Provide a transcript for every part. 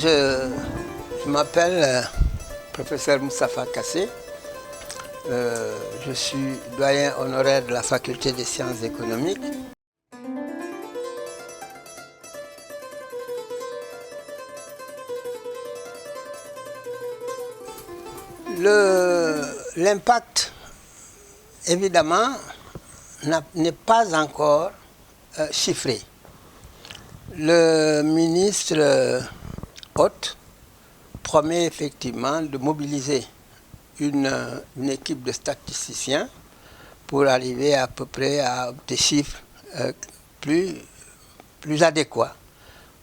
je m'appelle professeur Moustapha Kassé. Je suis doyen honoraire de la faculté des sciences économiques. L'impact, évidemment, n'est pas encore chiffré. Le ministre hôte promet effectivement de mobiliser une équipe de statisticiens pour arriver à peu près à des chiffres plus adéquats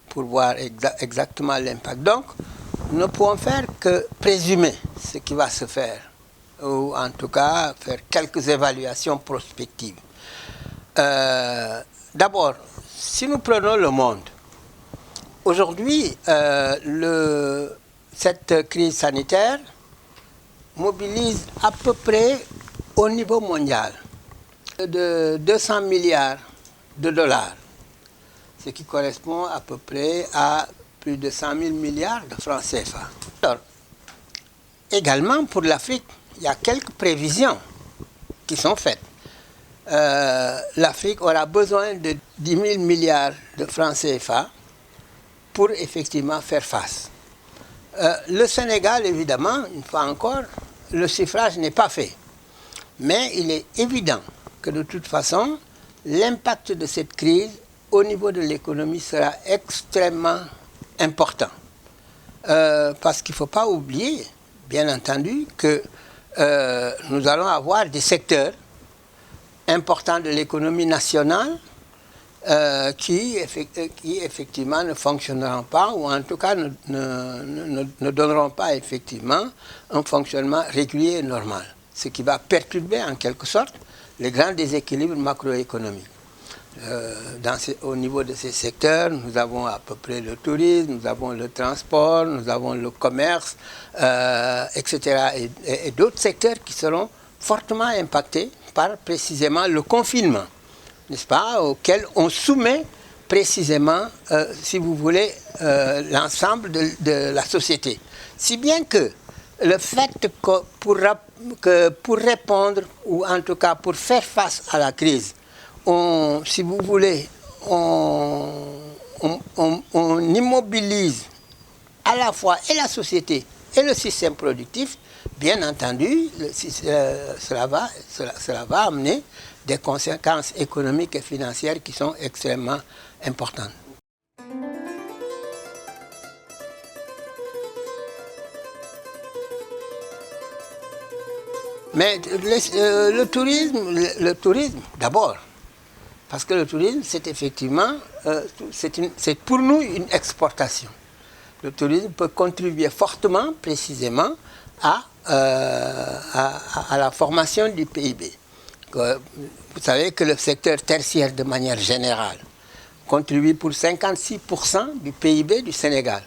pour voir exactement l'impact. Donc, nous ne pouvons faire que présumer ce qui va se faire, ou en tout cas faire quelques évaluations prospectives. D'abord, si nous prenons le monde, aujourd'hui, cette crise sanitaire mobilise à peu près au niveau mondial de 200 milliards de dollars, ce qui correspond à peu près à plus de 100 000 milliards de francs CFA. Alors, également pour l'Afrique, il y a quelques prévisions qui sont faites. L'Afrique aura besoin de 10 000 milliards de francs CFA pour effectivement faire face. Le Sénégal, évidemment, une fois encore, le chiffrage n'est pas fait. Mais il est évident que de toute façon, l'impact de cette crise au niveau de l'économie sera extrêmement important. Parce qu'il ne faut pas oublier, bien entendu, que nous allons avoir des secteurs importants de l'économie nationale qui effectivement ne fonctionneront pas, ou en tout cas ne donneront pas effectivement un fonctionnement régulier et normal, ce qui va perturber en quelque sorte les grands déséquilibres macroéconomiques. Au niveau de ces secteurs, nous avons à peu près le tourisme, nous avons le transport, nous avons le commerce, etc. Et d'autres secteurs qui seront fortement impactés par précisément le confinement, n'est-ce pas, auquel on soumet précisément, si vous voulez, l'ensemble de la société. Si bien que le fait que pour répondre, ou en tout cas pour faire face à la crise, si vous voulez, on immobilise à la fois et la société et le système productif, bien entendu, cela va amener des conséquences économiques et financières qui sont extrêmement importantes. Mais le tourisme d'abord, parce que le tourisme, c'est effectivement, c'est pour nous une exportation. Le tourisme peut contribuer fortement, précisément, à la formation du PIB. Vous savez que le secteur tertiaire, de manière générale, contribue pour 56% du PIB du Sénégal.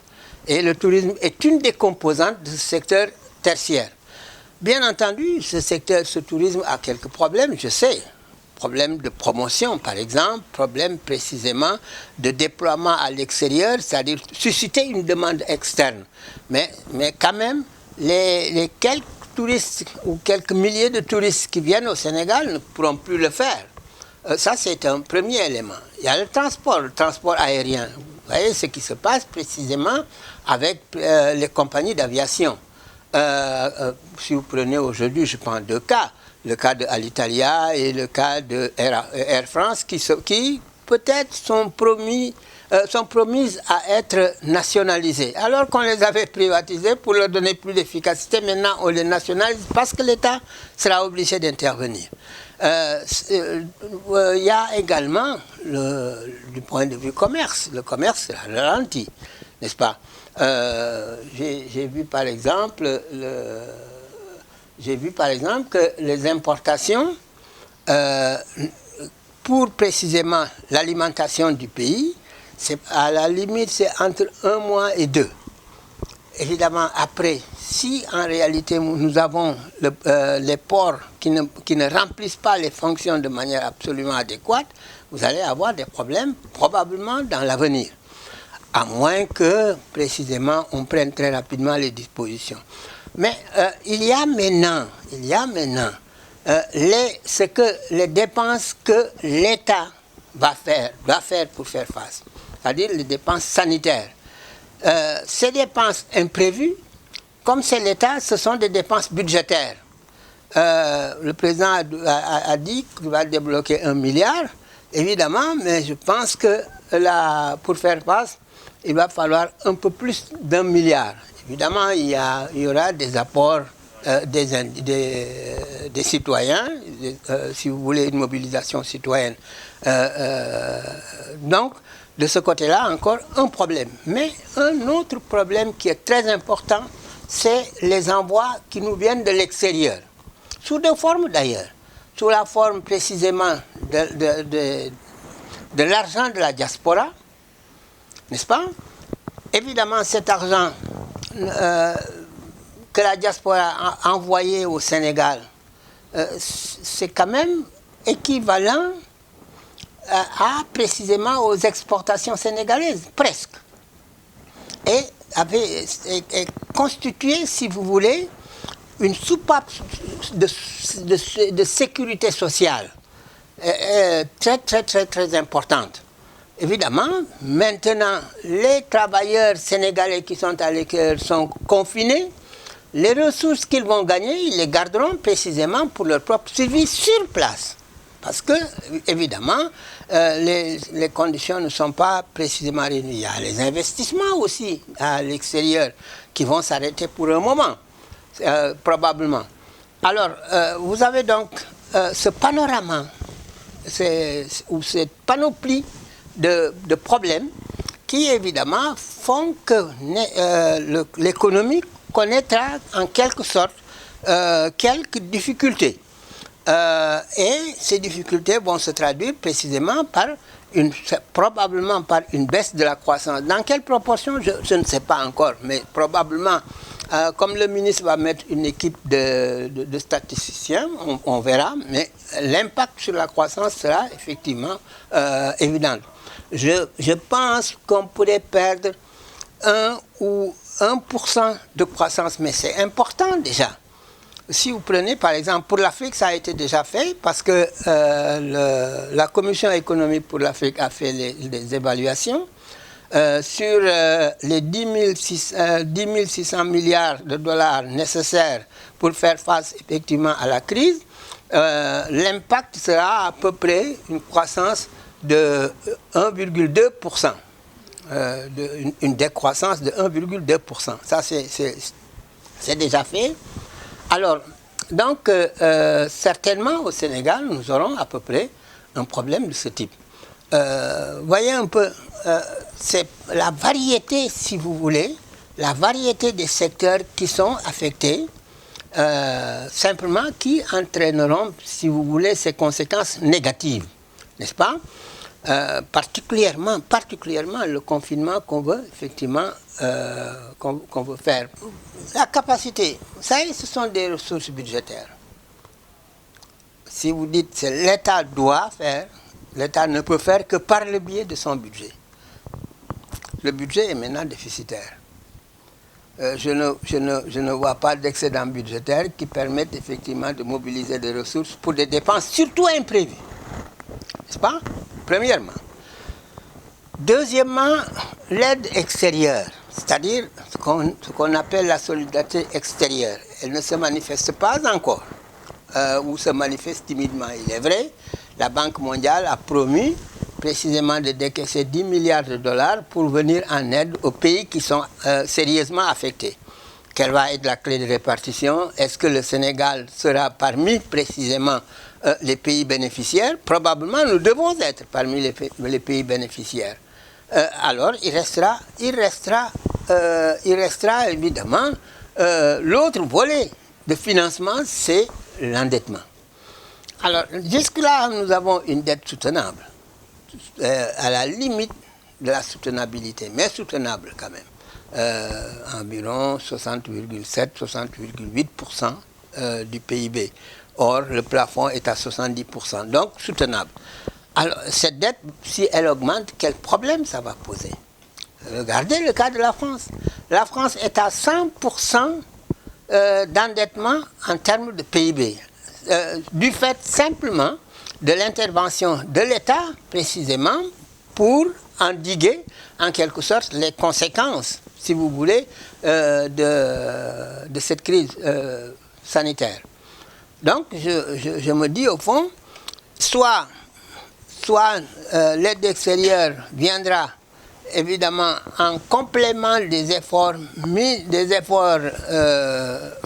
Et le tourisme est une des composantes de ce secteur tertiaire. Bien entendu, ce tourisme a quelques problèmes, je sais. Problème de promotion, par exemple, problème précisément de déploiement à l'extérieur, c'est-à-dire susciter une demande externe. Mais quand même, les quelques touristes ou quelques milliers de touristes qui viennent au Sénégal ne pourront plus le faire. Ça, c'est un premier élément. Il y a le transport aérien. Vous voyez ce qui se passe précisément avec les compagnies d'aviation. Si vous prenez aujourd'hui, je prends deux cas. Le cas de Alitalia et le cas de Air France qui peut-être sont promises à être nationalisées. Alors qu'on les avait privatisées pour leur donner plus d'efficacité, maintenant on les nationalise parce que l'État sera obligé d'intervenir. Il y a également, du point de vue commerce, le commerce ralentit, n'est-ce pas? J'ai vu par exemple que les importations, pour précisément l'alimentation du pays, à la limite, c'est entre 1 mois et 2. Évidemment, après, si en réalité nous avons les ports qui ne remplissent pas les fonctions de manière absolument adéquate, vous allez avoir des problèmes probablement dans l'avenir. à moins que, précisément, on prenne très rapidement les dispositions. Mais il y a maintenant les dépenses que l'État doit faire pour faire face, c'est-à-dire les dépenses sanitaires. Ces dépenses imprévues, comme c'est l'État, ce sont des dépenses budgétaires. Le président a dit qu'il va débloquer 1 milliard, évidemment, mais je pense que pour faire face, il va falloir un peu plus d'1 milliard. Évidemment, il y aura des apports des citoyens, si vous voulez une mobilisation citoyenne. Donc, de ce côté-là, encore un problème. Mais un autre problème qui est très important, c'est les envois qui nous viennent de l'extérieur. Sous deux formes d'ailleurs. Sous la forme précisément de l'argent de la diaspora, n'est-ce pas? Évidemment, cet argent que la diaspora a envoyé au Sénégal, c'est quand même équivalent précisément aux exportations sénégalaises, presque. Et constitué, si vous voulez, une soupape de sécurité sociale très, très, très, très importante. Évidemment, maintenant, les travailleurs sénégalais qui sont à l'extérieur sont confinés. Les ressources qu'ils vont gagner, ils les garderont précisément pour leur propre survie sur place. Parce que, évidemment, les conditions ne sont pas précisément réunies. Il y a les investissements aussi à l'extérieur qui vont s'arrêter pour un moment, probablement. Alors, vous avez donc ce panorama, ou cette panoplie de problèmes qui, évidemment, font que l'économie connaîtra en quelque sorte quelques difficultés. Et ces difficultés vont se traduire précisément probablement par une baisse de la croissance. Dans quelle proportion, je ne sais pas encore, mais probablement, comme le ministre va mettre une équipe de statisticiens, on verra, mais l'impact sur la croissance sera effectivement évident. Je pense qu'on pourrait perdre 1 ou 1% de croissance, mais c'est important déjà. Si vous prenez par exemple pour l'Afrique, ça a été déjà fait parce que la Commission économique pour l'Afrique a fait les évaluations sur les 10 600 milliards de dollars nécessaires pour faire face effectivement à la crise. L'impact sera à peu près une croissance de 1,2%. Une décroissance de 1,2%. Ça, c'est déjà fait. Alors, donc, certainement au Sénégal, nous aurons à peu près un problème de ce type. Voyez un peu, c'est la variété, si vous voulez, la variété des secteurs qui sont affectés, simplement qui entraîneront, si vous voulez, ces conséquences négatives, n'est-ce pas? Particulièrement le confinement qu'on veut effectivement qu'on veut faire. La capacité, ça y est, ce sont des ressources budgétaires. Si vous dites que l'État doit faire, l'État ne peut faire que par le biais de son budget. Le budget est maintenant déficitaire. Je ne vois pas d'excédent budgétaire qui permette effectivement de mobiliser des ressources pour des dépenses surtout imprévues. N'est-ce pas? Premièrement. Deuxièmement, l'aide extérieure, c'est-à-dire ce qu'on appelle la solidarité extérieure. Elle ne se manifeste pas encore, ou se manifeste timidement. Il est vrai, la Banque mondiale a promis précisément de décaisser 10 milliards de dollars pour venir en aide aux pays qui sont sérieusement affectés. Quelle va être la clé de répartition? Est-ce que le Sénégal sera parmi précisément les pays bénéficiaires? Probablement, nous devons être parmi les pays bénéficiaires. Alors, il restera évidemment l'autre volet de financement, c'est l'endettement. Alors, jusque-là, nous avons une dette soutenable, à la limite de la soutenabilité, mais soutenable quand même. Environ 60,7-60,8% du PIB. Or, le plafond est à 70%, donc soutenable. Alors, cette dette, si elle augmente, quel problème ça va poser? Regardez le cas de la France. La France est à 100% d'endettement en termes de PIB, du fait simplement de l'intervention de l'État, précisément, pour endiguer, en quelque sorte, les conséquences, si vous voulez, de cette crise sanitaire. Donc, je me dis, au fond, soit l'aide extérieure viendra évidemment en complément des efforts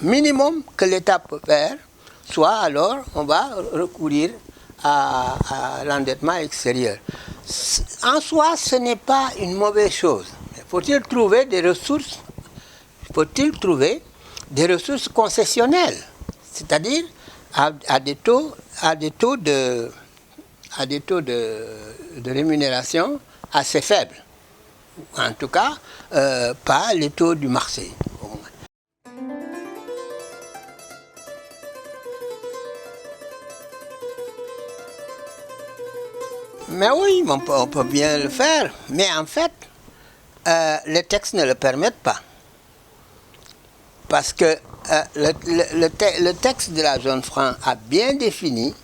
minimum que l'État peut faire, soit alors on va recourir à l'endettement extérieur. En soi, ce n'est pas une mauvaise chose. Faut-il trouver des ressources concessionnelles, c'est-à-dire à des taux de rémunération assez faibles. En tout cas, pas les taux du marché. Mais oui, on peut bien le faire. Mais en fait, les textes ne le permettent pas. Parce que le texte de la zone franc a bien défini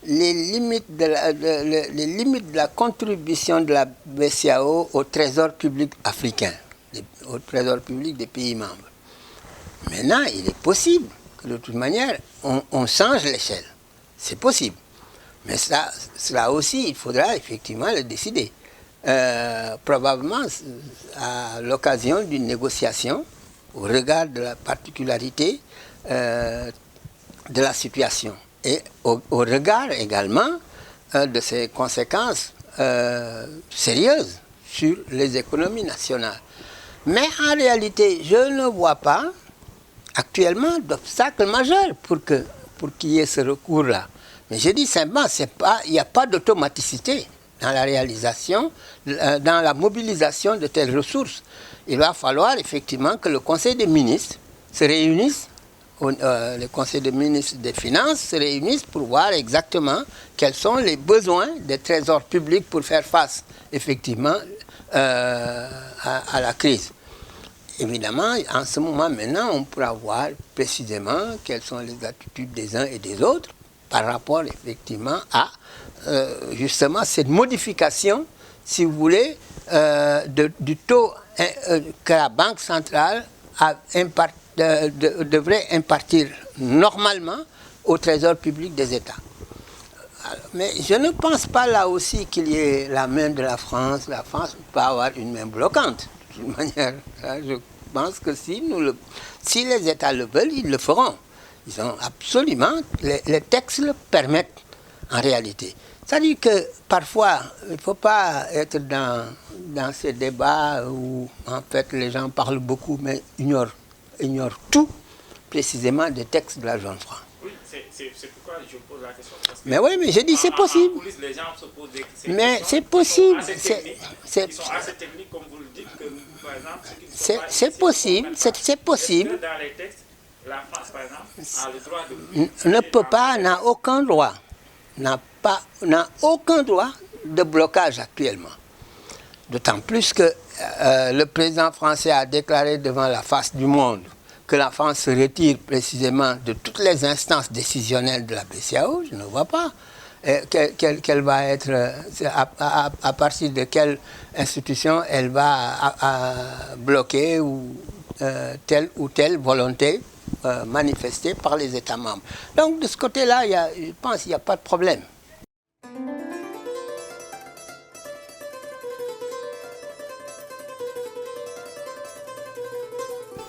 les limites de la contribution de la BCEAO au trésor public africain, au trésor public des pays membres. Maintenant, il est possible que de toute manière, on change l'échelle. C'est possible. Mais cela aussi, il faudra effectivement le décider. Probablement à l'occasion d'une négociation, au regard de la particularité de la situation. Et au regard également de ses conséquences sérieuses sur les économies nationales. Mais en réalité, je ne vois pas actuellement d'obstacle majeur pour qu'il y ait ce recours-là. Mais je dis simplement, il n'y a pas d'automaticité dans la réalisation, dans la mobilisation de telles ressources. Il va falloir effectivement que le Conseil des ministres se réunisse, le Conseil des ministres des Finances se réunissent pour voir exactement quels sont les besoins des trésors publics pour faire face effectivement à la crise. Évidemment, en ce moment maintenant, on pourra voir précisément quelles sont les attitudes des uns et des autres par rapport effectivement à justement cette modification, si vous voulez, du taux que la Banque centrale devrait impartir normalement au trésor public des États. Alors, mais je ne pense pas là aussi qu'il y ait la main de la France. La France peut avoir une main bloquante, de toute manière. Je pense que si les États le veulent, ils le feront. Ils ont absolument, les textes le permettent en réalité. C'est-à-dire que parfois, il ne faut pas être dans ces débats où en fait les gens parlent beaucoup mais ignorent tout précisément des textes de la zone franc. Oui, c'est pourquoi je pose la question. Mais oui, mais je dis c'est possible. En coulisses, les gens se posent des questions. Mais c'est possible. Ils sont assez techniques, comme vous le dites, que par exemple... C'est possible, c'est possible. Dans les textes, la France, par exemple, a le droit de... Ne peut pas, n'a aucun droit. N'a aucun droit de blocage actuellement. D'autant plus que le président français a déclaré devant la face du monde que la France se retire précisément de toutes les instances décisionnelles de la BCEAO. Je ne vois pas quelle va être, à partir de quelle institution elle va bloquer telle ou telle volonté manifestée par les États membres. Donc de ce côté-là, je pense qu'il n'y a pas de problème.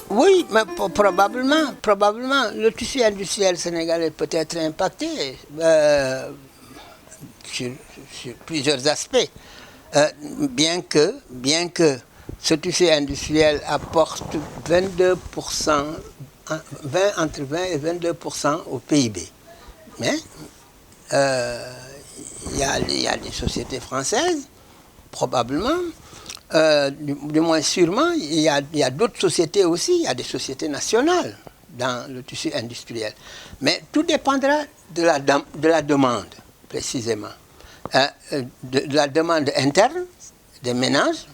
Oui, mais probablement, le tissu industriel sénégalais peut être impacté sur plusieurs aspects, bien que ce tissu industriel apporte 22%, entre 20 et 22% au PIB. Mais il y a des sociétés françaises, probablement, du moins sûrement, il y a d'autres sociétés aussi, il y a des sociétés nationales dans le tissu industriel. Mais tout dépendra de la demande, précisément. De la demande interne des ménages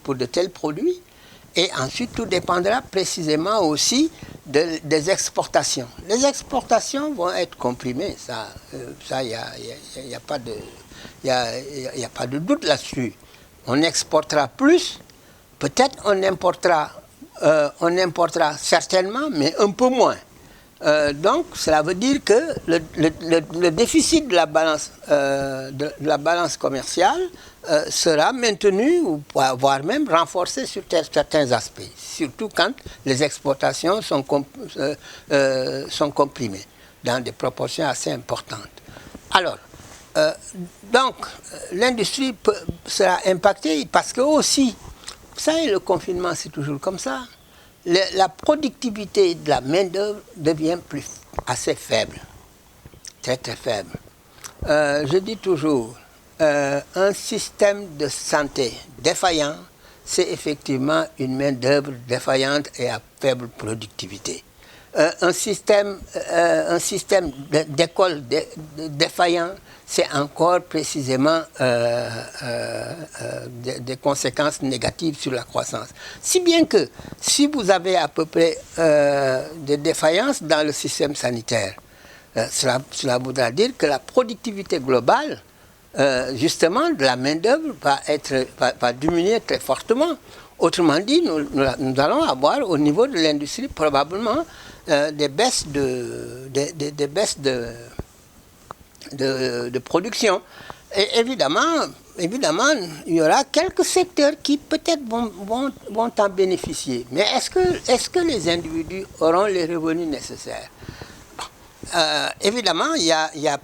pour de tels produits. Et ensuite, tout dépendra précisément aussi des exportations. Les exportations vont être comprimées, ça, il n'y a pas de doute là-dessus. On exportera plus, peut-être on importera certainement, mais un peu moins. Donc, cela veut dire que le déficit de la balance commerciale sera maintenu, voire même renforcé sur certains aspects, surtout quand les exportations sont comprimées dans des proportions assez importantes. Alors, donc, l'industrie sera impactée parce que aussi, vous savez, le confinement, c'est toujours comme ça. La productivité de la main-d'œuvre devient assez faible, très très faible. Je dis toujours, un système de santé défaillant, c'est effectivement une main-d'œuvre défaillante et à faible productivité. Un système d'école défaillant, c'est encore précisément des conséquences négatives sur la croissance. Si bien que si vous avez à peu près des défaillances dans le système sanitaire, cela voudra dire que la productivité globale, justement, de la main-d'œuvre va diminuer très fortement. Autrement dit, nous allons avoir au niveau de l'industrie probablement des baisses de production. Et évidemment, il y aura quelques secteurs qui peut-être vont en bénéficier. Mais est-ce que les individus auront les revenus nécessaires? Évidemment, il y a